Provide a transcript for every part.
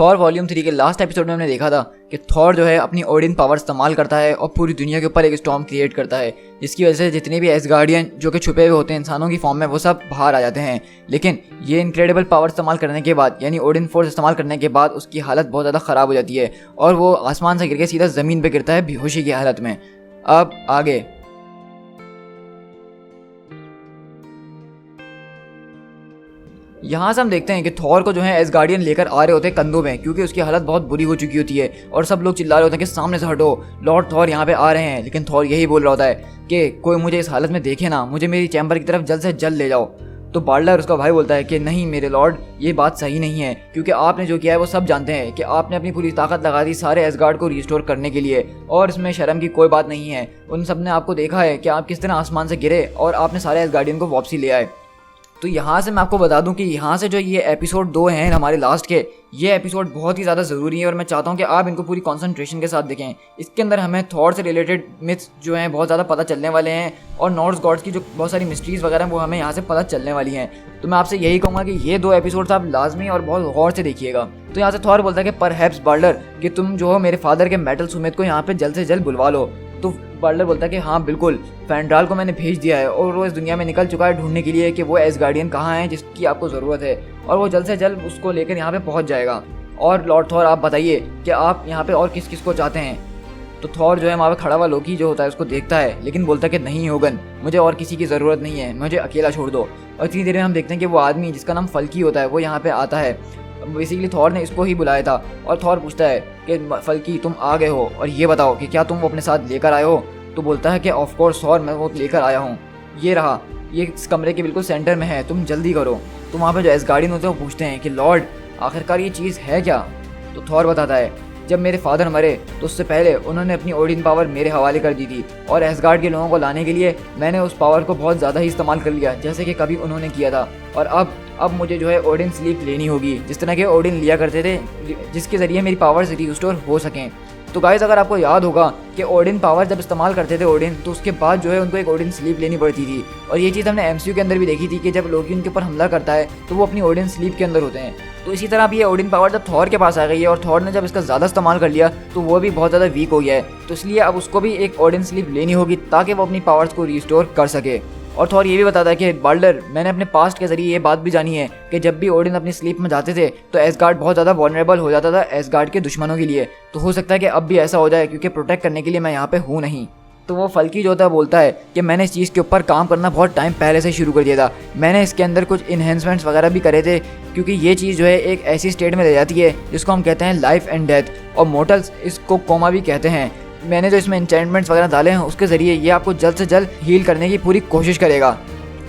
Thor volume 3 के last episode में हमने देखा था कि थॉर जो है अपनी ओडिन पावर इस्तेमाल करता है और पूरी दुनिया के ऊपर एक स्टॉर्म क्रिएट करता है, जिसकी वजह से जितने भी एसगार्डियन जो कि छुपे हुए होते हैं इंसानों की फॉर्म में वो सब बाहर आ जाते हैं। लेकिन ये इनक्रेडिबल पावर इस्तेमाल करने के बाद यानी ओडिन फोर्स इस्तेमाल करने के बाद उसकी हालत बहुत ज़्यादा ख़राब हो जाती है और वो आसमान से गिर के सीधा ज़मीन पर गिरता है बेहोशी की हालत में। अब आगे यहाँ से हम देखते हैं कि थॉर को जो है एसगार्डियन लेकर आ रहे होते हैं कंधों में, क्योंकि उसकी हालत बहुत बुरी हो चुकी होती है और सब लोग चिल्ला रहे होते हैं कि सामने से हटो, लॉर्ड थॉर यहाँ पे आ रहे हैं। लेकिन थॉर यही बोल रहा होता है कि कोई मुझे इस हालत में देखे ना, मुझे मेरी चैम्बर की तरफ जल्द से जल्द ले जाओ। तो बाल्डर उसका भाई बोलता है कि नहीं मेरे लॉर्ड, ये बात सही नहीं है, क्योंकि आपने जो किया है वो सब जानते हैं कि आपने अपनी पूरी ताकत लगा दी सारे एसगार्ड को रिस्टोर करने के लिए और इसमें शर्म की कोई बात नहीं है। उन सब ने आपको देखा है कि आप किस तरह आसमान से गिरे और आपने सारे एसगार्डियन को वापसी ले आए। तो यहाँ से मैं आपको बता दूं कि यहाँ से जो ये एपिसोड 2 हैं हमारे लास्ट के, ये एपिसोड बहुत ही ज़्यादा ज़रूरी है और मैं चाहता हूँ कि आप इनको पूरी कंसंट्रेशन के साथ देखें। इसके अंदर हमें थॉर से रिलेटेड मिथ्स जो हैं बहुत ज़्यादा पता चलने वाले हैं और नॉर्स गॉड्स की जो बहुत सारी मिस्ट्रीज़ वगैरह हैं वो हमें यहाँ से पता चलने वाली हैं। तो मैं आपसे यही कहूँगा कि ये 2 एपिसोड्स आप लाजमी और बहुत गौर से देखिएगा। तो यहाँ से थॉर बोलता है कि परहैप्स बाल्डर कि तुम जो हो मेरे फादर के मेटल सुमित को यहाँ पे जल्द से जल्द बुलवा लो। तो बाल्डर बोलता है कि हाँ बिल्कुल, फैंड्राल को मैंने भेज दिया है और वो इस दुनिया में निकल चुका है ढूंढने के लिए कि वो एसगार्डियन कहाँ है जिसकी आपको ज़रूरत है, और वो जल्द से जल्द उसको लेकर यहाँ पे पहुँच जाएगा। और लॉर्ड थॉर आप बताइए कि आप यहाँ पे और किस किस को चाहते हैं। तो थॉर जो है वहाँ पे खड़ा हुआ लोकी जो होता है उसको देखता है, लेकिन बोलता है कि नहीं होगन, मुझे और किसी की ज़रूरत नहीं है, मुझे अकेला छोड़ दो। और इतनी देर में हम देखते हैं कि वो आदमी जिसका नाम फल्की होता है वो यहाँ पे आता है। बेसिकली थॉर ने इसको ही बुलाया था और थॉर पूछता है कि फल्की तुम आ गए हो और ये बताओ कि क्या तुम वो अपने साथ लेकर आए हो। तो बोलता है कि ऑफ कोर्स थॉर, मैं वो लेकर आया हूँ, ये रहा, ये इस कमरे के बिल्कुल सेंटर में है, तुम जल्दी करो। तो वहाँ पे जो एसगार्डियन होते हैं वो पूछते हैं कि लॉर्ड आखिरकार ये चीज़ है क्या। तो थॉर बताता है जब मेरे फादर मरे तो उससे पहले उन्होंने अपनी ओडिन पावर मेरे हवाले कर दी थी और एसगार्ड के लोगों को लाने के लिए मैंने उस पावर को बहुत ज़्यादा ही इस्तेमाल कर लिया जैसे कि कभी उन्होंने किया था। और अब मुझे जो है ओडिन स्लीप लेनी होगी जिस तरह के ओडिन लिया करते थे, जिसके ज़रिए मेरी पावर रिस्टोर हो सकें। तो गाइस अगर आपको याद होगा कि ओडिन पावर जब इस्तेमाल करते थे ओडिन, तो उसके बाद जो है उनको एक ओडिन स्लीप लेनी पड़ती थी। और ये चीज़ हमने एमसीयू के अंदर भी देखी थी कि जब लोकी उनके ऊपर हमला करता है तो वो अपनी ओडिन स्लीप के अंदर होते हैं। तो इसी तरह अब ये ओडिन पावर जब थॉर के पास आ गई है और थॉर ने जब इसका ज़्यादा इस्तेमाल कर लिया तो वो भी बहुत ज़्यादा वीक हो गया है। तो इसलिए अब उसको भी एक ओडिन स्लीप लेनी होगी ताकि वो अपनी पावर्स को रिस्टोर कर सके। और थॉर ये भी बताता है कि बाल्डर, मैंने अपने पास्ट के जरिए ये बात भी जानी है कि जब भी ओडिन अपनी स्लीप में जाते थे तो एसगार्ड बहुत ज़्यादा वल्नरेबल हो जाता था एसगार्ड के दुश्मनों के लिए। तो हो सकता है कि अब भी ऐसा हो जाए क्योंकि प्रोटेक्ट करने के लिए मैं यहाँ पे हूँ नहीं। तो वो फल्की जो होता है बोलता है कि मैंने इस चीज़ के ऊपर काम करना बहुत टाइम पहले से शुरू कर दिया था, मैंने इसके अंदर कुछ इन्हेंसमेंट्स वगैरह भी करे थे, क्योंकि ये चीज़ जो है एक ऐसी स्टेट में ले जाती है जिसको हम कहते हैं लाइफ एंड डेथ, और मोर्टल्स इसको कोमा भी कहते हैं। मैंने जो इसमें एन्चेंटमेंट्स वगैरह डाले हैं उसके ज़रिए ये आपको जल्द से जल्द हील करने की पूरी कोशिश करेगा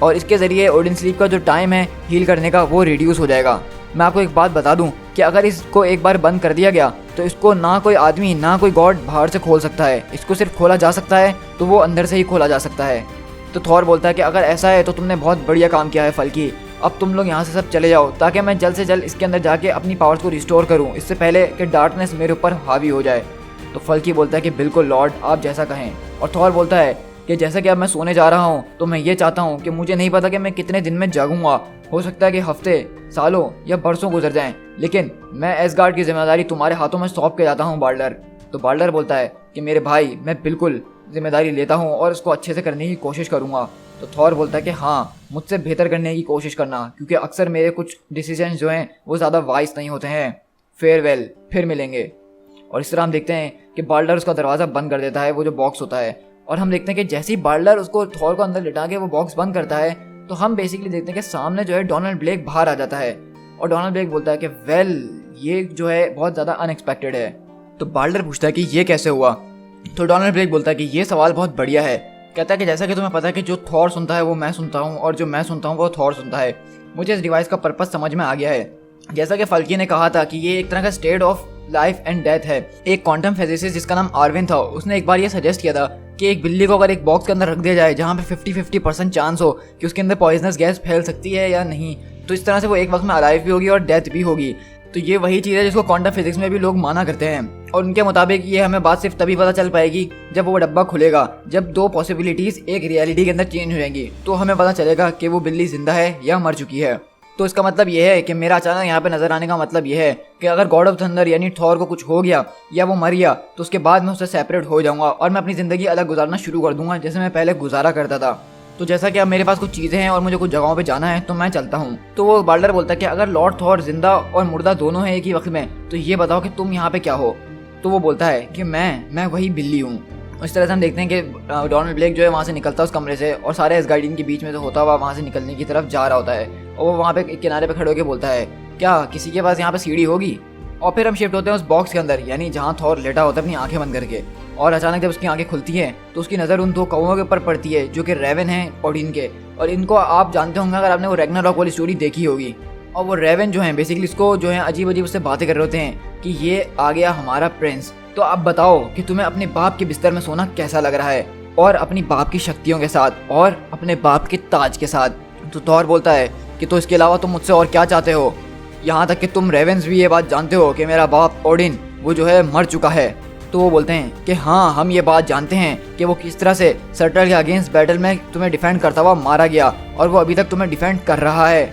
और इसके ज़रिए ओडिन स्लीप का जो टाइम है हील करने का वो रिड्यूस हो जाएगा। मैं आपको एक बात बता दूं कि अगर इसको एक बार बंद कर दिया गया तो इसको ना कोई आदमी ना कोई गॉड बाहर से खोल सकता है, इसको सिर्फ खोला जा सकता है तो वो अंदर से ही खोला जा सकता है। तो थॉर बोलता है कि अगर ऐसा है तो तुमने बहुत बढ़िया काम किया है फल्की, अब तुम लोग यहाँ से सब चले जाओ ताकि मैं जल्द से जल्द इसके अंदर जाके अपनी पावर्स को रिस्टोर करूँ, इससे पहले कि डार्कनेस मेरे ऊपर हावी हो जाए। तो फल्की बोलता है कि बिल्कुल लॉर्ड, आप जैसा कहें। और थॉर बोलता है कि जैसा कि अब मैं सोने जा रहा हूँ तो मैं ये चाहता हूँ कि मुझे नहीं पता कि मैं कितने दिन में जागूंगा, हो सकता है कि हफ्ते, सालों या बरसों गुजर जाएं, लेकिन मैं एसगार्ड की जिम्मेदारी तुम्हारे हाथों में सौंप के जाता हूँ बाल्डर। तो बाल्डर बोलता है कि मेरे भाई, मैं बिल्कुल जिम्मेदारी लेता हूँ और इसको अच्छे से करने की कोशिश करूँगा। तो थॉर बोलता है कि हाँ, मुझसे बेहतर करने की कोशिश करना, क्योंकि अक्सर मेरे कुछ डिसीजन जो हैं वो ज़्यादा वाइस नहीं होते हैं। फेयरवेल, फिर मिलेंगे। और इस तरह हम देखते हैं कि बाल्डर उसका दरवाज़ा बंद कर देता है, वो जो बॉक्स होता है, और हम देखते हैं कि जैसे ही बाल्डर उसको थॉर को अंदर लिटा के वो बॉक्स बंद करता है तो हम बेसिकली देखते हैं कि सामने जो है डोनाल्ड ब्लेक बाहर आ जाता है। और डोनाल्ड ब्लेक बोलता है कि वेल, ये जो है बहुत ज़्यादा अनएक्सपेक्टेड है। तो बाल्डर पूछता है कि ये कैसे हुआ। तो डोनाल्ड ब्लेक बोलता है कि ये सवाल बहुत बढ़िया है। कहता है कि जैसा कि तुम्हें पता है कि जो थॉर सुनता है वो मैं सुनता हूँ और जो मैं सुनता हूँ वो थॉर सुनता है। मुझे इस डिवाइस का पर्पस समझ में आ गया है। जैसा कि फल्की ने कहा था कि ये एक तरह का state of life and death है। एक क्वांटम फिजिसिस्ट जिसका नाम आर्विन था, उसने एक बार ये सजेस्ट किया था कि एक बिल्ली को अगर एक बॉक्स के अंदर रख दिया जाए जहाँ पे 50-50% चांस हो कि उसके अंदर पॉइजनस गैस फैल सकती है या नहीं, तो इस तरह से वो एक वक्त में अलाइव भी होगी और डेथ भी होगी। तो ये वही चीज़ है जिसको क्वांटम फिजिक्स में भी लोग माना करते हैं, और उनके मुताबिक ये हमें बात सिर्फ तभी पता चल पाएगी जब वो डब्बा खुलेगा, जब 2 पॉसिबिलिटीज़ एक रियलिटी के अंदर चेंज हो जाएंगी, तो हमें पता चलेगा कि वो बिल्ली जिंदा है या मर चुकी है। तो इसका मतलब ये है कि मेरा अचानक यहाँ पे नजर आने का मतलब ये है कि अगर गॉड ऑफ थंडर यानी थॉर को कुछ हो गया या वो मर गया तो उसके बाद मैं उससे सेपरेट हो जाऊंगा और मैं अपनी ज़िंदगी अलग गुजारना शुरू कर दूंगा जैसे मैं पहले गुजारा करता था। तो जैसा कि अब मेरे पास कुछ चीज़ें हैं और मुझे कुछ जगहों पे जाना है तो मैं चलता हूँ। तो वो बाल्डर बोलता है कि अगर लॉर्ड थॉर जिंदा और मुर्दा दोनों हैं एक ही वक्त में तो ये बताओ कि तुम यहाँ पे क्या हो। तो वो बोलता है कि मैं वही बिल्ली हूँ। इस तरह से हम देखते हैं कि डोनाल्ड ब्लेक जो है वहाँ से निकलता है उस कमरे से और सारे एसगार्डियन के बीच में तो होता हुआ वहाँ से निकलने की तरफ जा रहा होता है और वो वहाँ पे किनारे पे खड़े होकर बोलता है क्या किसी के पास यहाँ पे सीढ़ी होगी। और फिर हम शिफ्ट होते हैं उस बॉक्स के अंदर यानी जहाँ थॉर लेटा होता है अपनी आंखें बंद करके। और अचानक जब उसकी आंखें खुलती हैं तो उसकी नज़र उन दो कौवों के ऊपर पड़ती है जो कि रेवन हैं ओडिन के। और इनको आप जानते होंगे अगर आपने वो रैग्नारॉक वाली स्टोरी देखी होगी। और वो रेवन जो हैं बेसिकली इसको जो है अजीब अजीब उससे बातें कर रहे होते हैं कि ये आ गया हमारा प्रिंस। तो आप बताओ कि तुम्हें अपने बाप के बिस्तर में सोना कैसा लग रहा है और अपनी बाप की शक्तियों के साथ और अपने बाप के ताज के साथ। तो थॉर बोलता है कि तो इसके अलावा तुम मुझसे और क्या चाहते हो। यहाँ तक कि तुम रेवेंस भी ये बात जानते हो कि मेरा बाप ओडिन वो जो है मर चुका है। तो वो बोलते हैं कि हाँ हम ये बात जानते हैं कि वो किस तरह से सर्टर के अगेंस्ट बैटल में तुम्हें डिफेंड करता हुआ मारा गया और वो अभी तक तुम्हें डिफेंड कर रहा है।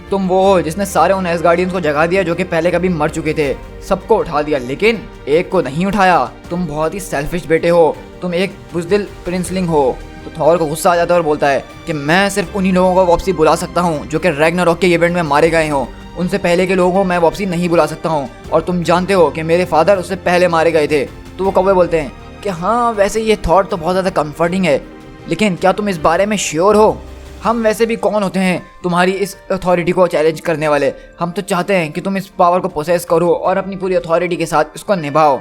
तुम वो हो जिसने सारे उन एसगार्डियंस को जगा दिया जो कि पहले कभी मर चुके थे। सबको उठा दिया लेकिन एक को नहीं उठाया। तुम बहुत ही सेल्फिश बेटे हो। तुम एक बुज़दिल प्रिंसलिंग हो। तो थॉर को गुस्सा आ जाता है और बोलता है कि मैं सिर्फ उन्हीं लोगों को वापसी बुला सकता हूँ जो कि रैग्नारॉक के इवेंट में मारे गए हों। उनसे पहले के लोगों को मैं वापसी नहीं बुला सकता हूँ और तुम जानते हो कि मेरे फादर उससे पहले मारे गए थे। तो वो कौवे बोलते हैं कि हाँ वैसे ये थॉट तो बहुत ज़्यादा कंफर्टिंग है लेकिन क्या तुम इस बारे में श्योर हो। हम वैसे भी कौन होते हैं तुम्हारी इस अथॉरिटी को चैलेंज करने वाले। हम तो चाहते हैं कि तुम इस पावर को पोसेस करो और अपनी पूरी अथॉरिटी के साथ इसको निभाओ।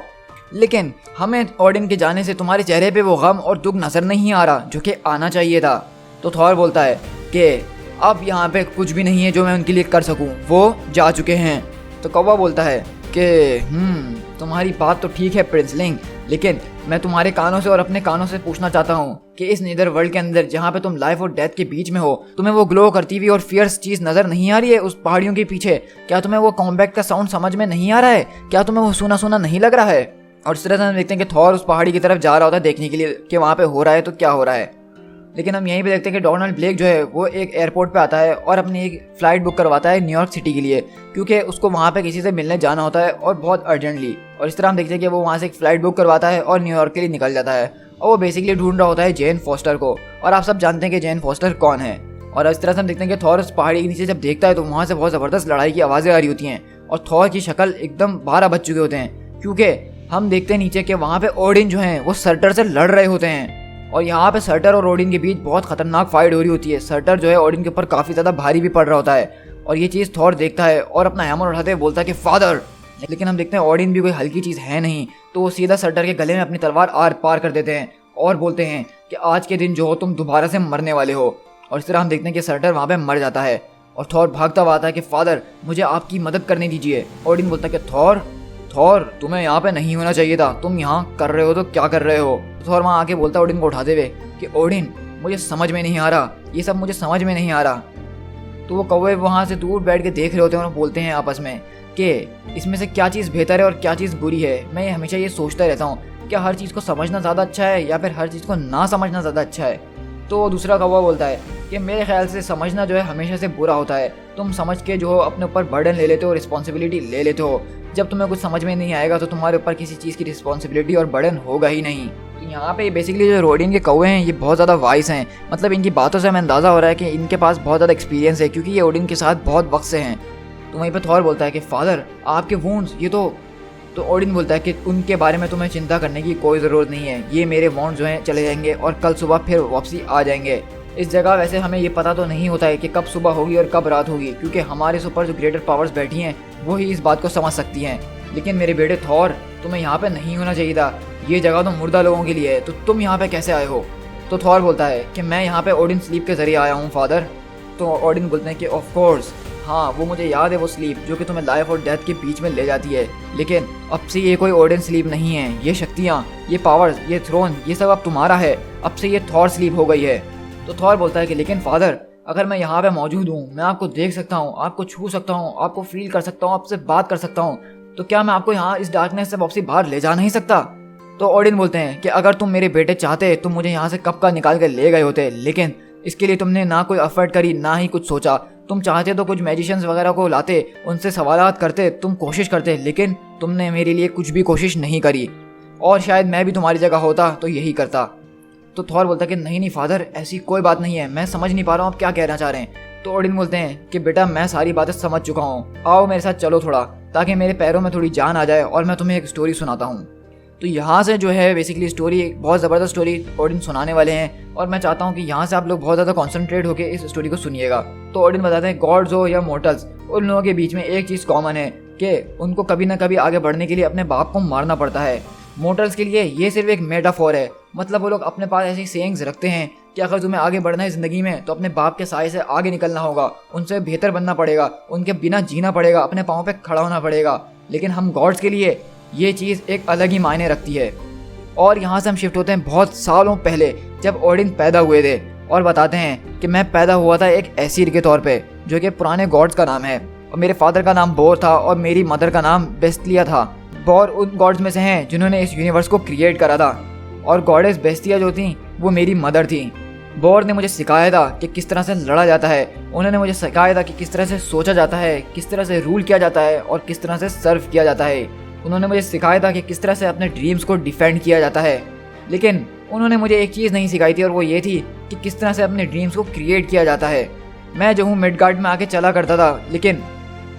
लेकिन हमें ओडिन के जाने से तुम्हारे चेहरे पे वो गम और दुख नजर नहीं आ रहा जो कि आना चाहिए था। तो थॉर बोलता है कि अब यहाँ पे कुछ भी नहीं है जो मैं उनके लिए कर सकूँ, वो जा चुके हैं। तो कौवा बोलता है कि तुम्हारी बात तो ठीक है प्रिंसलिंग लेकिन मैं तुम्हारे कानों से और अपने कानों से पूछना चाहता हूँ कि इस नीदर वर्ल्ड के अंदर जहाँ पे तुम लाइफ और डेथ के बीच में हो तुम्हें वो ग्लो करती हुई और फियर्स चीज़ नजर नहीं आ रही है उस पहाड़ियों के पीछे। क्या तुम्हें वो कॉम्बैट का साउंड समझ में नहीं आ रहा है। क्या तुम्हें वो सुना सुना नहीं लग रहा है। और इस तरह से हम देखते हैं कि थॉर उस पहाड़ी की तरफ जा रहा होता है देखने के लिए कि वहाँ पे हो रहा है तो क्या हो रहा है। लेकिन हम यहीं पे देखते हैं कि डोनाल्ड ब्लेक जो है वो एक एयरपोर्ट पे आता है और अपनी एक फ़्लाइट बुक करवाता है न्यूयॉर्क सिटी के लिए क्योंकि उसको वहाँ पे किसी से मिलने जाना होता है और बहुत अर्जेंटली। और इस तरह हम देखते हैं कि वो वहाँ से एक फ़्लाइट बुक करवाता है और न्यूयॉर्क के लिए निकल जाता है और वो बेसिकली ढूंढ रहा होता है जेन फॉस्टर को। और आप सब जानते हैं कि जेन फॉस्टर कौन है। और इस तरह से हम देखते हैं कि थॉर उस पहाड़ी के नीचे जब देखता है तो वहाँ से बहुत ज़बरदस्त लड़ाई की आवाज़ें आ रही होती हैं और थॉर की शक्ल एकदम 12 बज चुके होते हैं क्योंकि हम देखते हैं नीचे कि वहाँ पे ओडिन जो हैं वो सर्टर से लड़ रहे होते हैं। और यहाँ पे सर्टर और ओडिन के बीच बहुत खतरनाक फाइट हो रही होती है। सर्टर जो है ओडिन के ऊपर काफ़ी ज़्यादा भारी भी पड़ रहा होता है और ये चीज़ थॉर देखता है और अपना हैमर उठाते हुए बोलता है कि फादर। लेकिन हम देखते हैं ओडिन भी कोई हल्की चीज़ है नहीं तो वो सीधा सर्टर के गले में अपनी तलवार आर पार कर देते हैं और बोलते हैं कि आज के दिन जो हो तुम दोबारा से मरने वाले हो। और इस तरह हम देखते हैं कि सर्टर वहाँ पे मर जाता है और थॉर भागता हुआ आता है कि फादर मुझे आपकी मदद करने दीजिए। ओडिन बोलता है कि थॉर तुम्हें यहाँ पे नहीं होना चाहिए था। तुम यहाँ कर रहे हो तो क्या कर रहे हो। थॉर वहाँ आके बोलता है ओडिन को उठाते हुए कि ओडिन मुझे समझ में नहीं आ रहा, ये सब मुझे समझ में नहीं आ रहा। तो वो कौवे वहाँ से दूर बैठ के देख रहे होते हैं और बोलते हैं आपस में कि इसमें से क्या चीज़ बेहतर है और क्या चीज़ बुरी है। मैं हमेशा ये सोचता रहता हूँ क्या हर चीज़ को समझना ज़्यादा अच्छा है या फिर हर चीज़ को ना समझना ज़्यादा अच्छा है। तो दूसरा कौवा बोलता है कि मेरे ख्याल से समझना जो है हमेशा से बुरा होता है। तुम समझ के जो अपने ऊपर बर्डन ले लेते हो, रिस्पॉन्सिबिलिटी ले लेते हो। जब तुम्हें कुछ समझ में नहीं आएगा तो तुम्हारे ऊपर किसी चीज़ की रिस्पॉन्सिबिलिटी और बर्डन होगा ही नहीं। तो यहाँ पे बेसिकली जो रोडिन के कौवे हैं ये बहुत ज़्यादा वाइस हैं। मतलब इनकी बातों से हमें अंदाज़ा हो रहा है कि इनके पास बहुत ज़्यादा एक्सपीरियंस है क्योंकि ये ओडिन के साथ बहुत वक्त से हैं। तो वहीं पे थॉर बोलता है कि फादर आपके वुंड्स ये तो ओडिन बोलता है कि उनके बारे में तुम्हें चिंता करने की कोई ज़रूरत नहीं है। ये मेरे वुंड्स जो हैं चले जाएंगे और कल सुबह फिर वापसी आ जाएंगे। इस जगह वैसे हमें ये पता तो नहीं होता है कि कब सुबह होगी और कब रात होगी क्योंकि हमारे ऊपर जो ग्रेटर पावर्स बैठी हैं वो ही इस बात को समझ सकती हैं। लेकिन मेरे बेटे थॉर तुम्हें यहाँ पे नहीं होना चाहिए था। ये जगह तो मुर्दा लोगों के लिए है तो तुम यहाँ पे कैसे आए हो। तो थॉर बोलता है कि मैं यहाँ पे ओडिन स्लीप के ज़रिए आया हूँ फादर। तो ओडिन बोलते हैं कि ऑफ कोर्स हाँ वो मुझे याद है वो स्लीप जो कि तुम्हें लाइफ और डेथ के बीच में ले जाती है। लेकिन अब से ये कोई ओडिन स्लीप नहीं है। ये शक्तियाँ, ये पावर्स, ये थ्रोन, ये सब अब तुम्हारा है। अब से ये थॉर स्लीप हो गई है। तो थॉर बोलता है कि लेकिन फादर अगर मैं यहाँ पे मौजूद हूँ, मैं आपको देख सकता हूँ, आपको छू सकता हूँ, आपको फील कर सकता हूँ, आपसे बात कर सकता हूँ, तो क्या मैं आपको यहाँ इस डार्कनेस से वापसी बाहर ले जा नहीं सकता। तो ओडिन बोलते हैं कि अगर तुम मेरे बेटे चाहते तुम मुझे यहाँ से कब का निकाल कर ले गए होते। लेकिन इसके लिए तुमने ना कोई एफर्ट करी ना ही कुछ सोचा। तुम चाहते तो कुछ मैजिशियंस वगैरह को लाते, उनसे सवालात करते, तुम कोशिश करते, लेकिन तुमने मेरे लिए कुछ भी कोशिश नहीं करी। और शायद मैं भी तुम्हारी जगह होता तो यही करता। तो थॉर बोलता कि नहीं नहीं फादर, ऐसी कोई बात नहीं है, मैं समझ नहीं पा रहा हूँ आप क्या कहना चाह रहे हैं। तो ओडिन बोलते हैं कि बेटा मैं सारी बातें समझ चुका हूँ, आओ मेरे साथ चलो थोड़ा, ताकि मेरे पैरों में थोड़ी जान आ जाए और मैं तुम्हें एक स्टोरी सुनाता हूँ। तो यहाँ से जो है बेसिकली स्टोरी, एक बहुत ज़बरदस्त स्टोरी ओडिन सुनाने वाले हैं, और मैं चाहता हूँ कि यहाँ से आप लोग बहुत ज़्यादा कॉन्सेंट्रेट होकर इस स्टोरी को सुनिएगा। तो ओडिन बताते हैं गॉड्स हो या मोर्टल्स, उन लोगों के बीच में एक चीज़ कॉमन है कि उनको कभी ना कभी आगे बढ़ने के लिए अपने बाप को मारना पड़ता है। मोर्टल्स के लिए ये सिर्फ एक मेटाफोर है, मतलब वो लोग अपने पास ऐसी सेइंग्स रखते हैं कि अगर तुम्हें आगे बढ़ना है ज़िंदगी में तो अपने बाप के साए से आगे निकलना होगा, उनसे बेहतर बनना पड़ेगा, उनके बिना जीना पड़ेगा, अपने पाँव पे खड़ा होना पड़ेगा। लेकिन हम गॉड्स के लिए ये चीज़ एक अलग ही मायने रखती है। और यहाँ से हम शिफ्ट होते हैं बहुत सालों पहले, जब ओडिन पैदा हुए थे, और बताते हैं कि मैं पैदा हुआ था एक एसीर के तौर पे, जो कि पुराने गॉड्स का नाम है। और मेरे फादर का नाम बोर था और मेरी मदर का नाम बेस्टिया था। बोर उन गॉड्स में से हैं जिन्होंने इस यूनिवर्स को क्रिएट करा था, और गॉडेस बेस्टिया जो थी वो मेरी मदर थी। बोर ने मुझे सिखाया था कि किस तरह से लड़ा जाता है, उन्होंने मुझे सिखाया था कि किस तरह से सोचा जाता है, किस तरह से रूल किया जाता है और किस तरह से सर्व किया जाता है। उन्होंने मुझे सिखाया था कि किस तरह से अपने ड्रीम्स को डिफेंड किया जाता है। लेकिन उन्होंने मुझे एक चीज़ नहीं सिखाई थी, और वो ये थी कि किस तरह से अपने ड्रीम्स को क्रिएट किया जाता है। मैं जो हूँ मिडगार्ड में आके चला करता था, लेकिन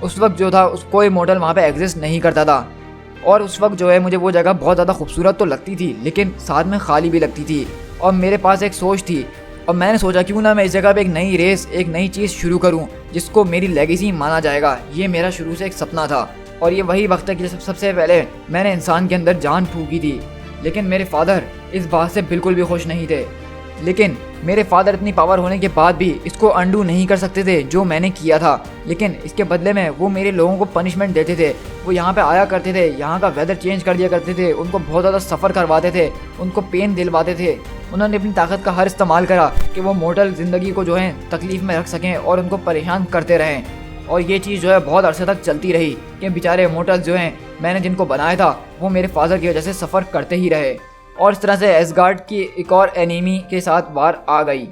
उस वक्त जो था उस कोई मॉडल वहाँ पे एग्जिस्ट नहीं करता था। और उस वक्त जो है मुझे वो जगह बहुत ज़्यादा खूबसूरत तो लगती थी, लेकिन साथ में खाली भी लगती थी। और मेरे पास एक सोच थी, और मैंने सोचा क्यों ना मैं इस जगह पे एक नई रेस, एक नई चीज़ शुरू करूं जिसको मेरी लेगेसी माना जाएगा। ये मेरा शुरू से एक सपना था, और ये वही वक्त है कि सबसे पहले मैंने इंसान के अंदर जान फूंकी थी। लेकिन मेरे फादर इस बात से बिल्कुल भी खुश नहीं थे। लेकिन मेरे फादर इतनी पावर होने के बाद भी इसको अंडू नहीं कर सकते थे जो मैंने किया था। लेकिन इसके बदले में वो मेरे लोगों को पनिशमेंट देते थे। वो यहाँ पे आया करते थे, यहाँ का वेदर चेंज कर दिया करते थे, उनको बहुत ज़्यादा सफ़र करवाते थे, उनको पेन दिलवाते थे। उन्होंने अपनी ताकत का हर इस्तेमाल करा कि वो मोर्टल ज़िंदगी को जो है तकलीफ़ में रख सकें और उनको परेशान करते रहें। और ये चीज़ जो है बहुत अरसे तक चलती रही कि बेचारे मोर्टल्स जो हैं मैंने जिनको बनाया था वो मेरे फादर की वजह से सफ़र करते ही रहे। और इस तरह से एसगार्ड की एक और एनिमी के साथ वार आ गई,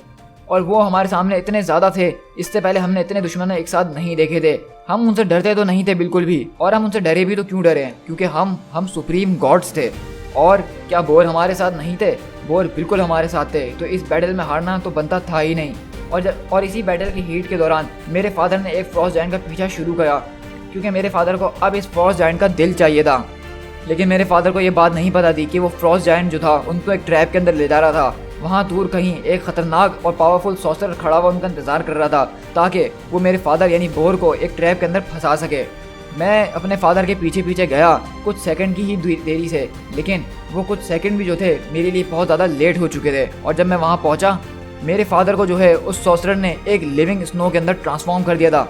और वो हमारे सामने इतने ज़्यादा थे, इससे पहले हमने इतने दुश्मन एक साथ नहीं देखे थे। हम उनसे डरते तो नहीं थे बिल्कुल भी, और हम उनसे डरे भी तो क्यों डरे, क्योंकि हम सुप्रीम गॉड्स थे। और क्या बोर हमारे साथ नहीं थे? बोर बिल्कुल हमारे साथ थे। तो इस बैटल में हारना तो बनता था ही नहीं। और इसी बैटल की हीट के दौरान मेरे फादर ने एक फ्रॉस्ट जायंट का पीछा शुरू किया, क्योंकि मेरे फादर को अब इस फ्रॉस्ट जायंट का दिल चाहिए था। लेकिन मेरे फादर को ये बात नहीं पता थी कि वो फ्रॉस्ट जायंट जो था उनको एक ट्रैप के अंदर ले जा रहा था। वहाँ दूर कहीं एक खतरनाक और पावरफुल सॉर्सरर खड़ा हुआ उनका इंतजार कर रहा था, ताकि वो मेरे फादर यानी बोर को एक ट्रैप के अंदर फंसा सके। मैं अपने फादर के पीछे पीछे गया कुछ सेकंड की ही देरी से, लेकिन वो कुछ सेकंड भी जो थे मेरे लिए बहुत ज़्यादा लेट हो चुके थे। और जब मैं वहाँ पहुँचा, मेरे फादर को जो है उस सॉर्सरर ने एक लिविंग स्नो के अंदर ट्रांसफॉर्म कर दिया था,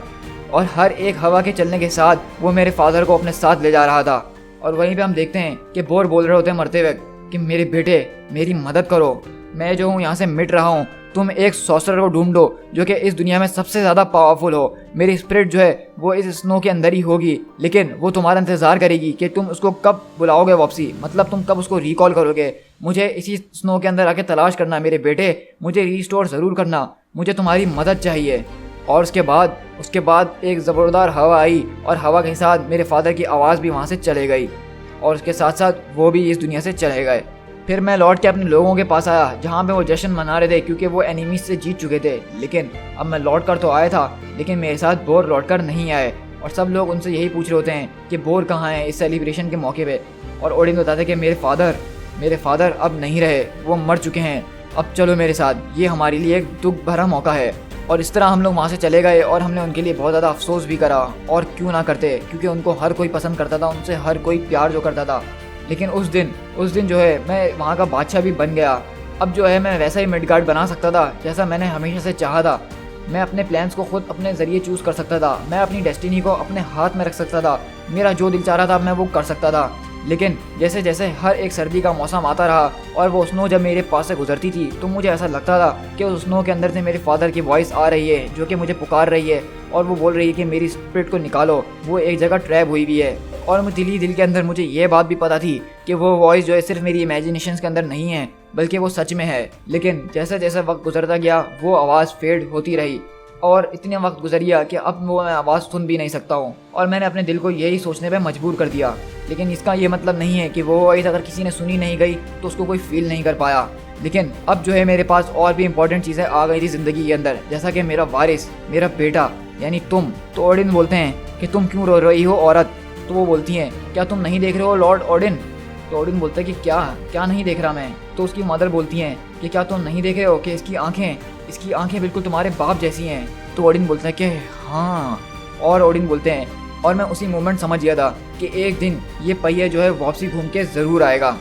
और हर एक हवा के चलने के साथ वो मेरे फादर को अपने साथ ले जा रहा था। और वहीं पे हम देखते हैं कि बोर बोल रहे होते हैं मरते हुए कि मेरे बेटे मेरी मदद करो, मैं जो हूँ यहाँ से मिट रहा हूँ, तुम एक सॉर्सरर को ढूंढो जो कि इस दुनिया में सबसे ज़्यादा पावरफुल हो। मेरी स्पिरिट जो है वो इस स्नो के अंदर ही होगी, लेकिन वो तुम्हारा इंतज़ार करेगी कि तुम उसको कब बुलाओगे वापसी, मतलब तुम कब उसको रिकॉल करोगे। मुझे इसी स्नो के अंदर आके तलाश करना मेरे बेटे, मुझे रिस्टोर ज़रूर करना, मुझे तुम्हारी मदद चाहिए। और उसके बाद एक ज़बरदार हवा आई, और हवा के साथ मेरे फादर की आवाज़ भी वहाँ से चले गई, और उसके साथ साथ वो भी इस दुनिया से चले गए। फिर मैं लौट के अपने लोगों के पास आया, जहाँ पे वो जश्न मना रहे थे क्योंकि वो एनिमीज से जीत चुके थे। लेकिन अब मैं लौट कर तो आया था, लेकिन मेरे साथ बोर लौट कर नहीं आए, और सब लोग उनसे यही पूछ रहे होते हैं कि बोर कहाँ है इस सेलिब्रेशन के मौके पे। और ओडिन बताते हैं कि मेरे फादर अब नहीं रहे, वो मर चुके हैं, अब चलो मेरे साथ, ये हमारे लिए एक दुख भरा मौका है। और इस तरह हम लोग वहाँ से चले गए, और हमने उनके लिए बहुत ज़्यादा अफसोस भी करा, और क्यों ना करते, क्योंकि उनको हर कोई पसंद करता था, उनसे हर कोई प्यार जो करता था। लेकिन उस दिन जो है मैं वहाँ का बादशाह भी बन गया। अब जो है मैं वैसा ही मिडगार्ड बना सकता था जैसा मैंने हमेशा से चाहा था। मैं अपने प्लान्स को खुद अपने ज़रिए चूज़ कर सकता था, मैं अपनी डेस्टिनी को अपने हाथ में रख सकता था, मेरा जो दिल चाह रहा था मैं वो कर सकता था। लेकिन जैसे जैसे हर एक सर्दी का मौसम आता रहा और वो स्नो जब मेरे पास से गुजरती थी, तो मुझे ऐसा लगता था कि उस स्नो के अंदर से मेरे फादर की वॉइस आ रही है जो कि मुझे पुकार रही है, और वो बोल रही है कि मेरी स्पिरिट को निकालो, वो एक जगह ट्रैप हुई भी है। और दिल के अंदर मुझे ये बात भी पता थी कि वो वॉइस जो है सिर्फ मेरी इमेजिनेशंस के अंदर नहीं है, बल्कि वो सच में है। लेकिन जैसे जैसे वक्त गुजरता गया वो आवाज़ फेड होती रही, और इतने वक्त गुजर गया कि अब वो मैं आवाज़ सुन भी नहीं सकता हूँ और मैंने अपने दिल को यही सोचने पे मजबूर कर दिया। लेकिन इसका ये मतलब नहीं है कि वो वॉइस अगर किसी ने सुनी नहीं गई तो उसको कोई फील नहीं कर पाया। लेकिन अब जो है मेरे पास और भी इंपॉर्टेंट चीज़ें आ गई थी ज़िंदगी के अंदर, जैसा कि मेरा वारिस, मेरा बेटा यानी तुम। तो ओडिन बोलते हैं कि तुम क्यों रो रही हो औरत? तो वो बोलती हैं क्या तुम नहीं देख रहे हो लॉर्ड ओडिन? तो ओडिन बोलता है कि क्या क्या नहीं देख रहा मैं? तो उसकी मदर बोलती हैं कि क्या तुम नहीं देख रहे हो कि इसकी आंखें बिल्कुल तुम्हारे बाप जैसी हैं? तो ओडिन बोलता है कि हाँ। और ओडिन बोलते हैं और मैं उसी मोमेंट समझ गया था कि एक दिन ये पहिया जो है वापसी घूम के ज़रूर आएगा।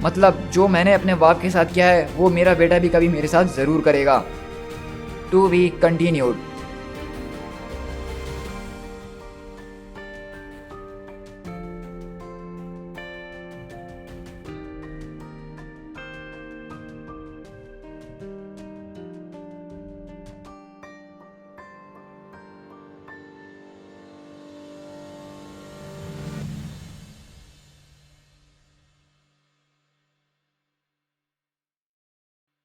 मतलब जो मैंने अपने बाप के साथ किया है वो मेरा बेटा भी कभी मेरे साथ ज़रूर करेगा। To be continued.